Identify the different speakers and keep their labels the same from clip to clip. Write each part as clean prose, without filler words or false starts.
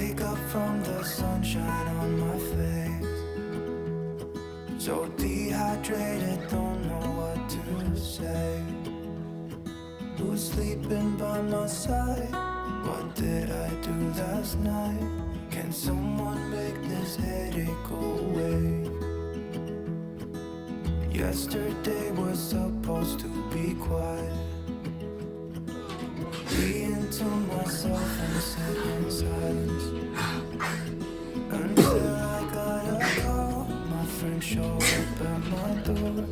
Speaker 1: wake up from the sunshine on my face, so dehydrated, don't know what to say. Who's sleeping by my side? What did I do last night? Can someone make this headache go away? Yesterday was supposed to be quiet. Being to myself and sit in silence until I got a call. My friend showed up at my door.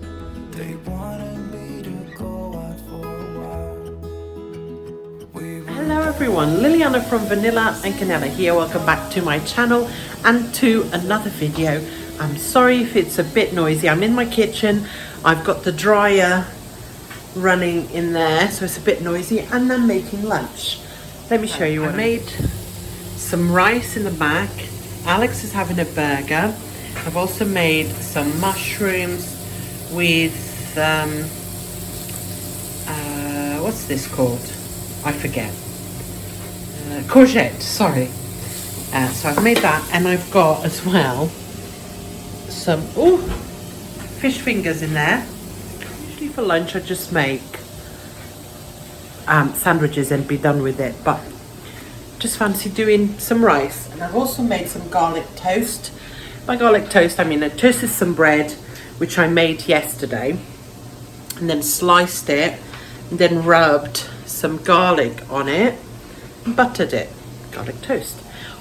Speaker 1: They wanted me to go out for a while.
Speaker 2: Hello everyone, Liliana from Vanilla and Canela here. Welcome back to my channel and to another video. I'm sorry if it's a bit noisy. I'm in my kitchen. I've got the dryer running in there, so it's a bit noisy, and I'm making lunch. Let me show you what I made. Some rice in the back. Alex is having a burger. I've also made some mushrooms with what's this called? I forget. Courgette, sorry. So I've made that, and I've got as well some fish fingers in there. Usually for lunch I just make sandwiches and be done with it, but just fancy doing some rice. And I've also made some garlic toast. By garlic toast I mean I toasted some bread, which I made yesterday, and then sliced it and then rubbed some garlic on it and buttered it. Garlic toast.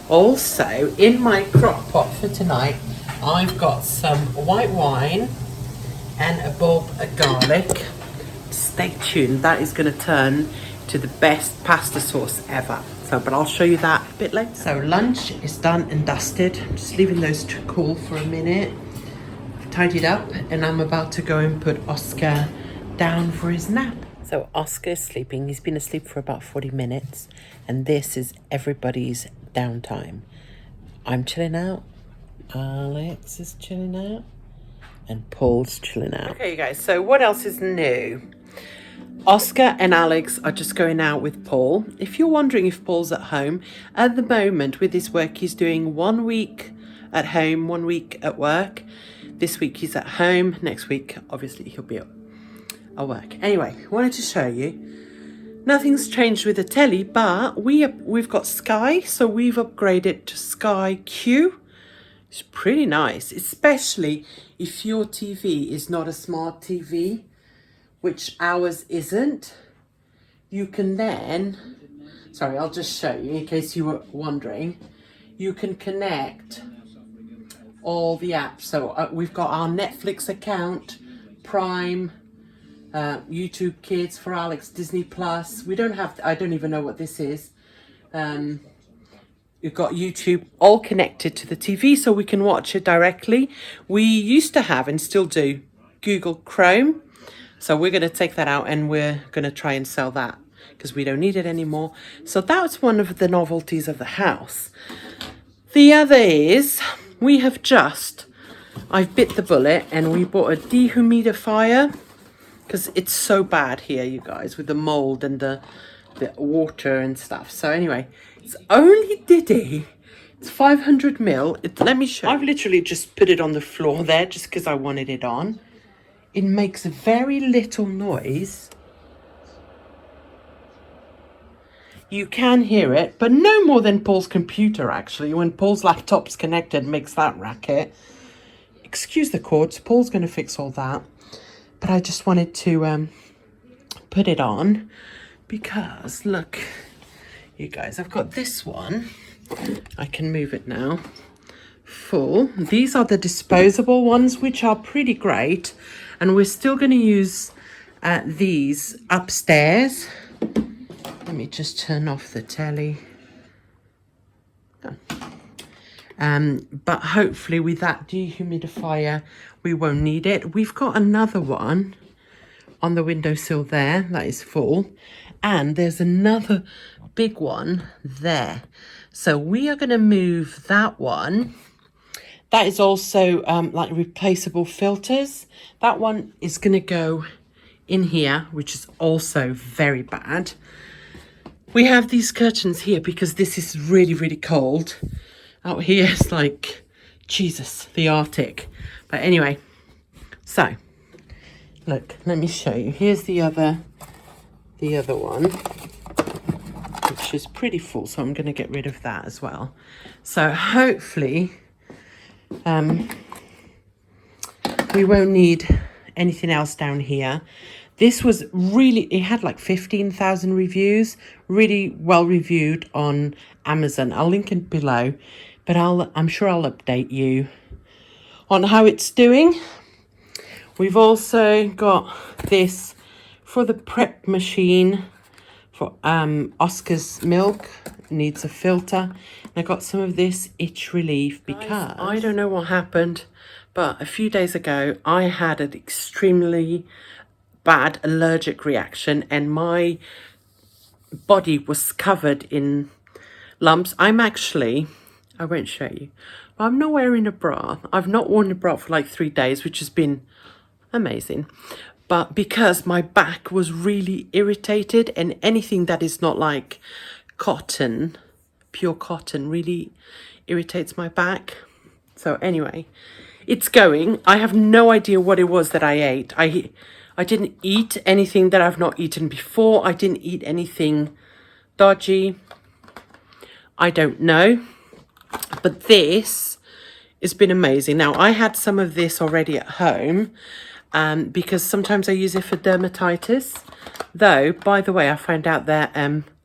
Speaker 2: Also in my crock pot for tonight I've got some white wine and a bulb of garlic. Stay tuned, that is going to turn to the best pasta sauce ever. So, but I'll show you that a bit later. So lunch is done and dusted. I'm just leaving those to cool for a minute. I've tidied up and I'm about to go and put Oscar down for his nap. So Oscar is sleeping. He's been asleep for about 40 minutes, and this is everybody's downtime. I'm chilling out. Alex is chilling out. And Paul's chilling out. Okay, you guys, so what else is new? Oscar and Alex are just going out with Paul. If you're wondering if Paul's at home, at the moment with his work, he's doing 1 week at home, 1 week at work. This week he's at home. Next week, obviously, he'll be at work. Anyway, wanted to show you. Nothing's changed with the telly, but we've got Sky, so we've upgraded to Sky Q. It's pretty nice, especially if your TV is not a smart TV, which ours isn't. You can then, sorry, I'll just show you in case you were wondering. You can connect all the apps. So we've got our Netflix account, Prime, YouTube Kids for Alex, Disney Plus. We don't have, I don't even know what this is. We've got YouTube all connected to the TV so we can watch it directly. We used to have, and still do, Google Chrome. So we're going to take that out and we're going to try and sell that because we don't need it anymore. So that's one of the novelties of the house. The other is I've bit the bullet and we bought a dehumidifier because it's so bad here, you guys, with the mold and the water and stuff. So anyway, it's only Diddy. It's 500 mil. Let me show you. I've literally just put it on the floor there just because I wanted it on. It makes very little noise. You can hear it, but no more than Paul's computer, actually. When Paul's laptop's connected, it makes that racket. Excuse the cords. Paul's going to fix all that. But I just wanted to put it on because, look, you guys, I've got this one. I can move it now. Full. These are the disposable ones, which are pretty great. And we're still going to use these upstairs. Let me just turn off the telly. But hopefully with that dehumidifier, we won't need it. We've got another one on the windowsill there that is full. And there's another big one there. So we are going to move that one. That is also like replaceable filters. That one is going to go in here, which is also very bad. We have these curtains here because this is really, really cold. Out here it's like, Jesus, the Arctic. But anyway, so, look, let me show you. Here's the other one, which is pretty full, so I'm going to get rid of that as well. So hopefully we won't need anything else down here. This was really, it had like 15,000 reviews, really well reviewed on Amazon. I'll link it below, but I'm sure I'll update you on how it's doing. We've also got this for the prep machine for Oscar's milk. Needs a filter. And I got some of this itch relief because I don't know what happened, but a few days ago I had an extremely bad allergic reaction and my body was covered in lumps. I won't show you, but I'm not wearing a bra. I've not worn a bra for like 3 days, which has been amazing. But because my back was really irritated, and anything that is not like cotton, pure cotton, really irritates my back. So anyway, it's going. I have no idea what it was that I ate. I didn't eat anything that I've not eaten before. I didn't eat anything dodgy. I don't know. But this has been amazing. Now, I had some of this already at home because sometimes I use it for dermatitis. Though, by the way, I found out that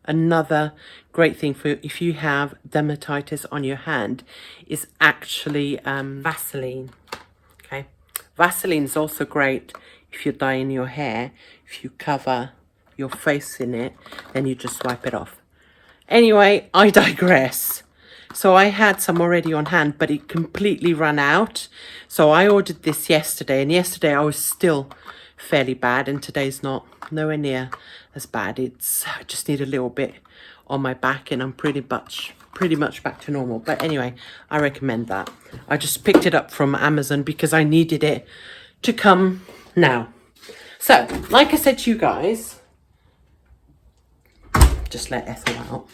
Speaker 2: another great thing for if you have dermatitis on your hand is actually Vaseline. Okay, Vaseline is also great if you're dyeing your hair. If you cover your face in it, then you just wipe it off. Anyway, I digress. So I had some already on hand, but it completely ran out. So I ordered this yesterday, and yesterday I was still fairly bad, and today's nowhere near as bad. I just need a little bit on my back, and I'm pretty much back to normal. But anyway, I recommend that. I just picked it up from Amazon because I needed it to come now. So, like I said to you guys, just let Ethel out.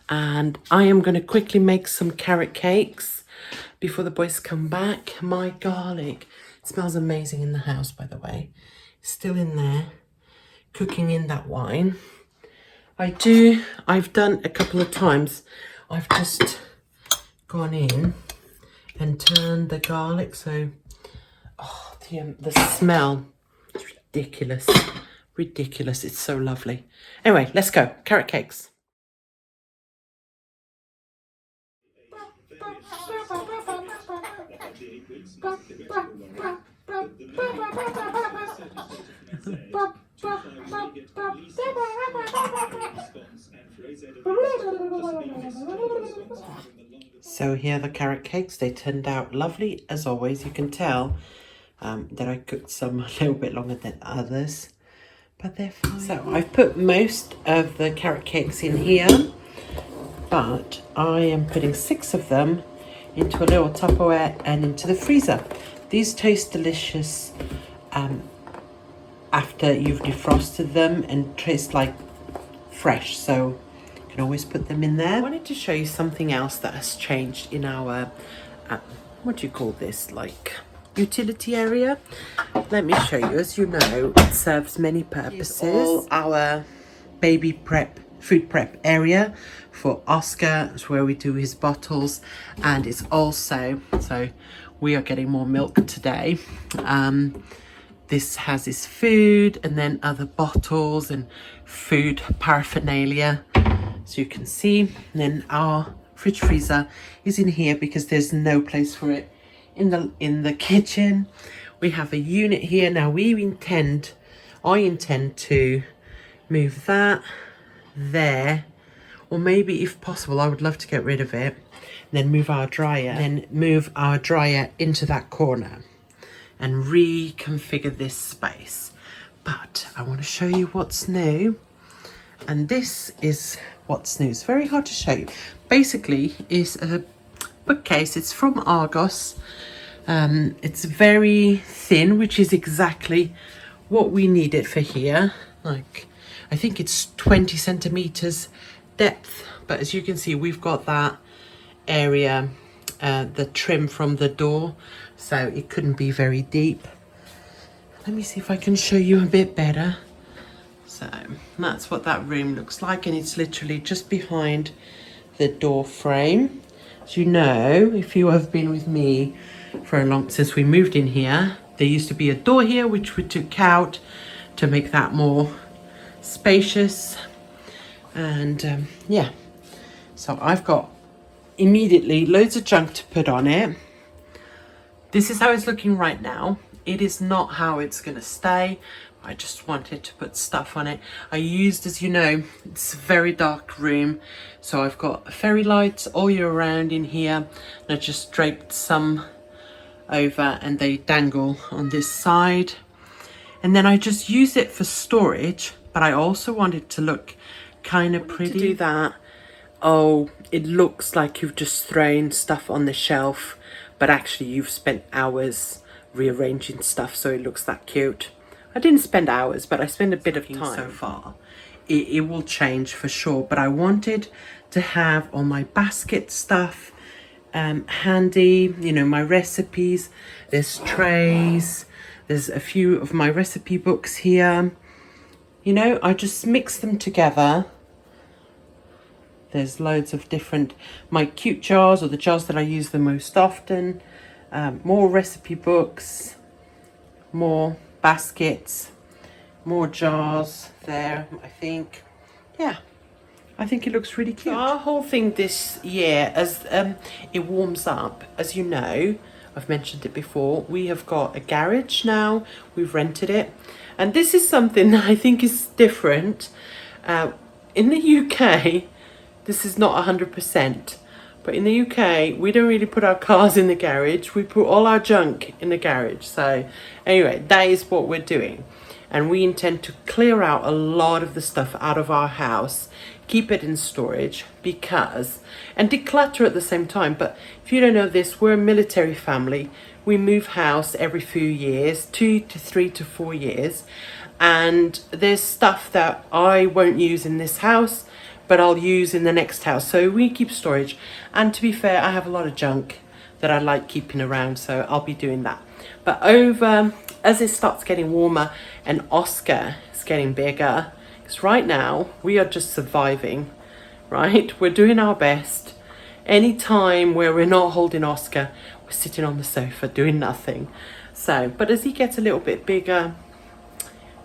Speaker 2: And I am going to quickly make some carrot cakes before the boys come back. My garlic, it smells amazing in the house, by the way. It's still in there, cooking in that wine. I've done a couple of times. I've just gone in and turned the garlic. So, the smell is ridiculous. Ridiculous. It's so lovely. Anyway, let's go. Carrot cakes. So here are the carrot cakes. They turned out lovely as always. You can tell that I cooked some a little bit longer than others, but they're fine. So I've put most of the carrot cakes in here, but I am putting 6 of them into a little Tupperware and into the freezer. These taste delicious after you've defrosted them and taste like fresh, so you can always put them in there. I wanted to show you something else that has changed in our what do you call this, like utility area. Let me show you. As you know, it serves many purposes. All our baby prep, food prep area for Oscar. It's where we do his bottles, and it's also, so we are getting more milk today. This has his food and then other bottles and food paraphernalia, so you can see. And then our fridge freezer is in here because there's no place for it in the kitchen. We have a unit here. Now I intend to move that there, or maybe if possible I would love to get rid of it, then move our dryer into that corner and reconfigure this space. But I want to show you what's new, and this is what's new. It's very hard to show you. Basically, it's a bookcase. It's from Argos. It's very thin, which is exactly what we need it for here. like, I think it's 20 centimeters depth, but as you can see, we've got that area, the trim from the door, so it couldn't be very deep. Let me see if I can show you a bit better. So that's what that room looks like, and it's literally just behind the door frame. As you know, if you have been with me for a long, since we moved in here, there used to be a door here which we took out to make that more spacious. And yeah, so I've got immediately loads of junk to put on it. This is how it's looking right now. It is not how it's gonna stay. I just wanted to put stuff on it. I used, as you know, it's a very dark room, so I've got fairy lights all year round in here, and I just draped some over and they dangle on this side. And then I just use it for storage, but I also want it to look kind of pretty. To do that, oh, it looks like you've just thrown stuff on the shelf, but actually you've spent hours rearranging stuff so it looks that cute. I didn't spend hours, but I spent a bit of time so far. It will change for sure, but I wanted to have all my basket stuff handy, you know, my recipes. There's trays, there's a few of my recipe books here. You know, I just mix them together. There's loads of different, my cute jars, or the jars that I use the most often. More recipe books, more baskets, more jars there, I think. Yeah, I think it looks really cute. So our whole thing this year, as it warms up, as you know, I've mentioned it before, we have got a garage now. We've rented it, and this is something that I think is different. In the UK, this is not 100%, but in the UK, we don't really put our cars in the garage. We put all our junk in the garage. So anyway, that is what we're doing. And we intend to clear out a lot of the stuff out of our house, keep it in storage, because, and declutter at the same time. But if you don't know this, we're a military family. We move house every few years, 2 to 3 to 4 years. And there's stuff that I won't use in this house, but I'll use in the next house. So we keep storage. And to be fair, I have a lot of junk that I like keeping around, so I'll be doing that. But over, as it starts getting warmer and Oscar is getting bigger, because right now we are just surviving, right? We're doing our best. Any time where we're not holding Oscar, we're sitting on the sofa doing nothing. So, but as he gets a little bit bigger,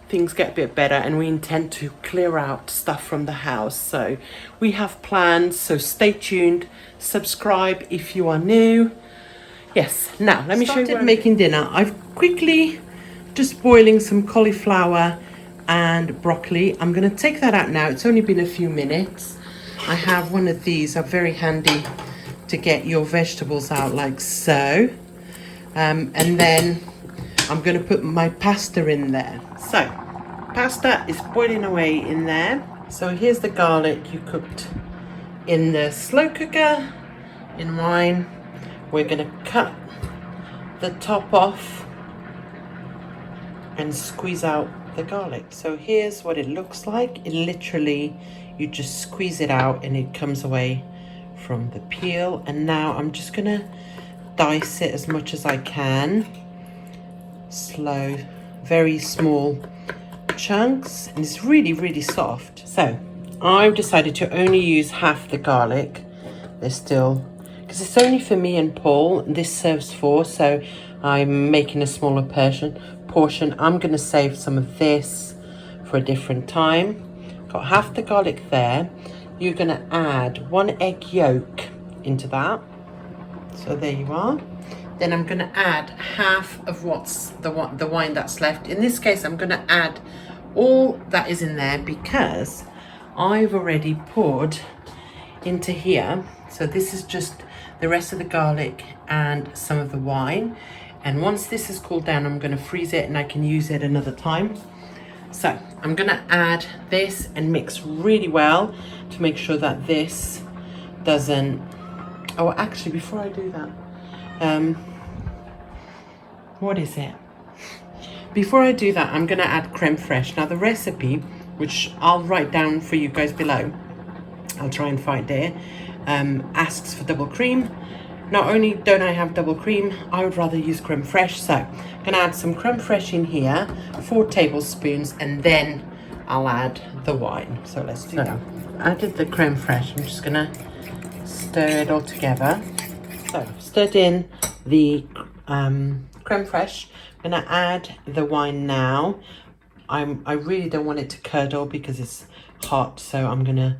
Speaker 2: things get a bit better, and we intend to clear out stuff from the house. So we have plans, so stay tuned, subscribe if you are new. Yes, now let me show you making dinner. I've quickly just boiling some cauliflower and broccoli. I'm going to take that out now. It's only been a few minutes. I have one of these, are very handy to get your vegetables out like so. And then I'm going to put my pasta in there. So pasta is boiling away in there. So here's the garlic you cooked in the slow cooker. In mine, we're going to cut the top off and squeeze out the garlic. So here's what it looks like. It literally, you just squeeze it out and it comes away from the peel. And now I'm just going to dice it as much as I can. Slow, very small chunks, and it's really, really soft. So I've decided to only use half the garlic. There's still, because it's only for me and Paul, and this serves 4, so I'm making a smaller portion. I'm going to save some of this for a different time. Got half the garlic there. You're going to add 1 egg yolk into that. So there you are. Then I'm going to add half of what's the wine that's left. In this case, I'm going to add all that is in there because I've already poured into here. So this is just the rest of the garlic and some of the wine. And once this is cooled down, I'm going to freeze it and I can use it another time. So I'm going to add this and mix really well to make sure that this doesn't... Oh, actually, before I do that, what is it? Before I do that, I'm going to add creme fraiche. Now the recipe, which I'll write down for you guys below, I'll try and find it, asks for double cream. Not only don't I have double cream, I would rather use creme fraiche. So I'm going to add some creme fraiche in here, 4 tablespoons, and then I'll add the wine. So let's do that. Added the creme fraiche. I'm just going to stir it all together. So stirred in the creme fraiche. I'm going to add the wine now. I really don't want it to curdle because it's hot, so I'm going to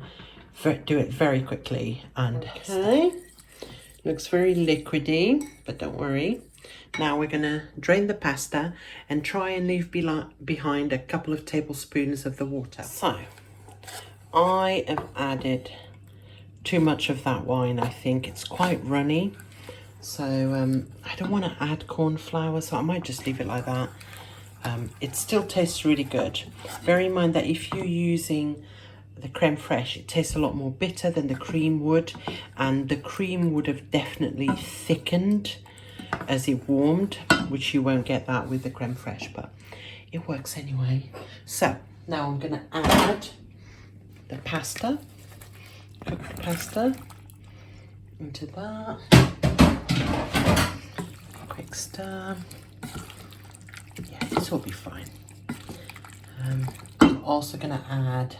Speaker 2: do it very quickly. And okay, looks very liquidy, but don't worry. Now we're going to drain the pasta and try and leave behind a couple of tablespoons of the water. So I have added too much of that wine. I think it's quite runny. So I don't want to add corn flour, so I might just leave it like that. It still tastes really good. Bear in mind that if you're using the creme fraiche, it tastes a lot more bitter than the cream would, and the cream would have definitely thickened as it warmed, which you won't get that with the creme fraiche, but it works anyway. So now I'm going to add the pasta, cooked pasta, into that. Quick stir. Yeah, this will be fine. I'm also going to add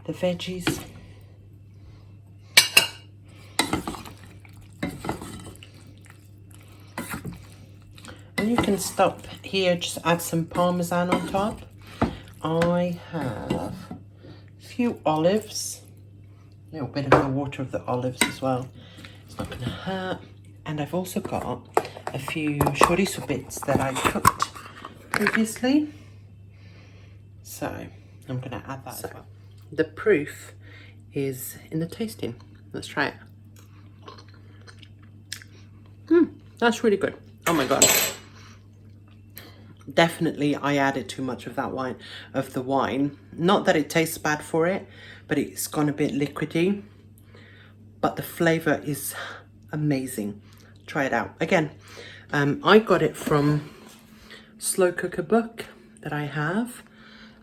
Speaker 2: the veggies. And you can stop here, just add some parmesan on top. I have a few olives, a little bit of the water of the olives as well. It's not going to hurt. And I've also got a few chorizo bits that I cooked previously. So I'm going to add that as well. The proof is in the tasting. Let's try it. That's really good. Oh my God. Definitely I added too much of that the wine. Not that it tastes bad for it, but it's gone a bit liquidy. But the flavor is amazing. Try it out. Again, I got it from Slow Cooker book that I have.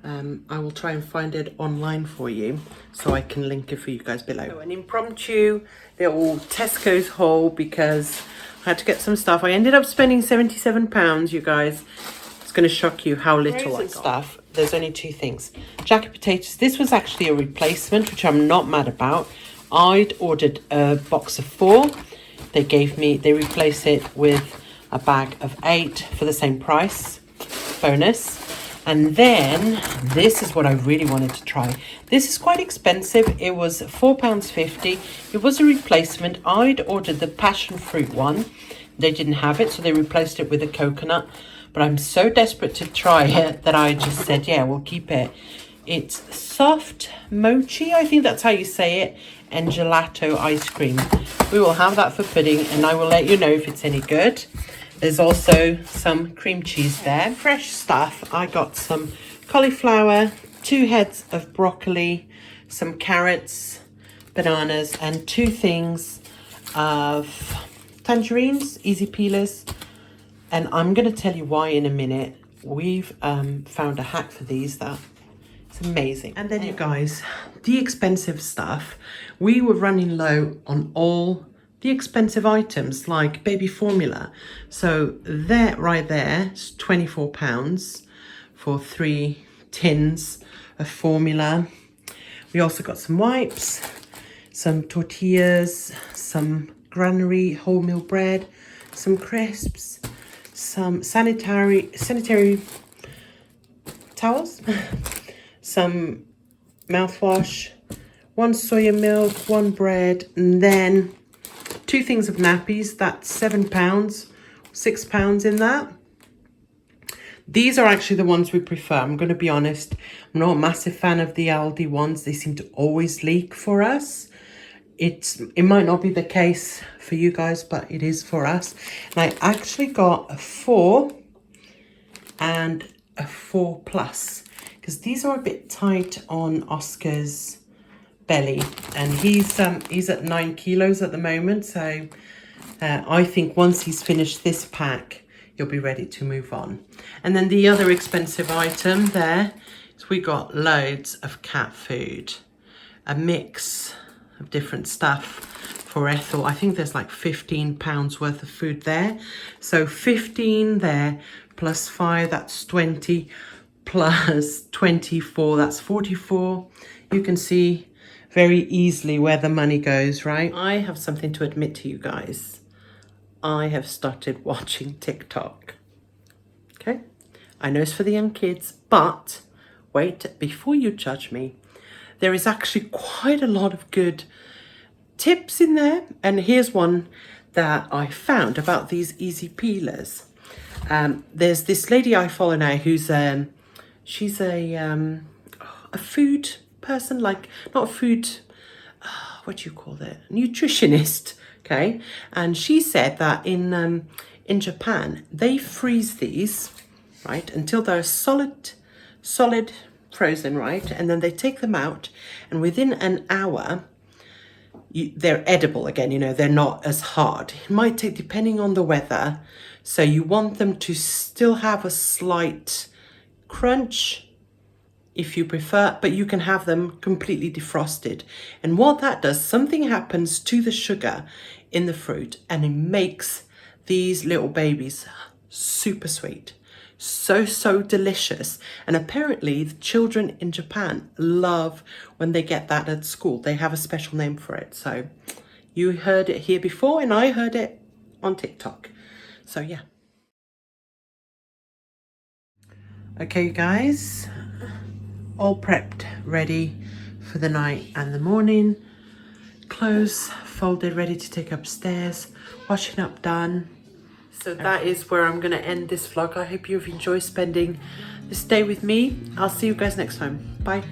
Speaker 2: I will try and find it online for you, so I can link it for you guys below. So an impromptu little Tesco's haul because I had to get some stuff. I ended up spending £77, you guys. It's going to shock you how little I got. Stuff. There's only 2 things. Jacket potatoes. This was actually a replacement, which I'm not mad about. I'd ordered a box of 4. They replaced it with a bag of 8 for the same price, bonus. And then this is what I really wanted to try. This is quite expensive. It was £4.50. It was a replacement. I'd ordered the passion fruit one. They didn't have it, so they replaced it with a coconut. But I'm so desperate to try it that I just said, yeah, we'll keep it. It's soft mochi, I think that's how you say it, and gelato ice cream. We will have that for pudding, and I will let you know if it's any good. There's also some cream cheese there. Fresh stuff. I got some cauliflower, 2 heads of broccoli, some carrots, bananas, and 2 things of tangerines, easy peelers. And I'm going to tell you why in a minute. We've found a hack for these that it's amazing. And then you guys, the expensive stuff, we were running low on all the expensive items like baby formula. So that right there is £24 for 3 tins of formula. We also got some wipes, some tortillas, some granary wholemeal bread, some crisps, some sanitary towels, some mouthwash, 1 soya milk, 1 bread, and then 2 things of nappies. That's £7, £6 in that. These are actually the ones we prefer. I'm going to be honest. I'm not a massive fan of the Aldi ones. They seem to always leak for us. It might not be the case for you guys, but it is for us. And I actually got a 4 and a 4 plus because these are a bit tight on Oscar's belly, and he's at 9 kilos at the moment. So I think once he's finished this pack, you'll be ready to move on. And then the other expensive item there is we got loads of cat food, a mix of different stuff for Ethel. I think there's like £15 worth of food there. So 15 there plus 5, that's 20, plus 24, that's 44. You can see very easily where the money goes, right? I have something to admit to you guys. I have started watching TikTok. Okay? I know it's for the young kids, but wait, before you judge me, there is actually quite a lot of good tips in there. And here's one that I found about these easy peelers. There's this lady I follow now who's she's a food person, like not a food, what do you call it? Nutritionist, okay? And she said that in Japan they freeze these, right, until they're solid frozen, right, and then they take them out, and within an hour they're edible again. You know, they're not as hard. It might take, depending on the weather, so you want them to still have a slight crunch if you prefer, but you can have them completely defrosted. And what that does, something happens to the sugar in the fruit and it makes these little babies super sweet. So delicious. And apparently the children in Japan love when they get that at school. They have a special name for it. So you heard it here before and I heard it on TikTok. So yeah. Okay guys, all prepped, ready for the night and the morning. Clothes folded, ready to take upstairs. Washing up done. So that is where I'm going to end this vlog. I hope you've enjoyed spending this day with me. I'll see you guys next time. Bye.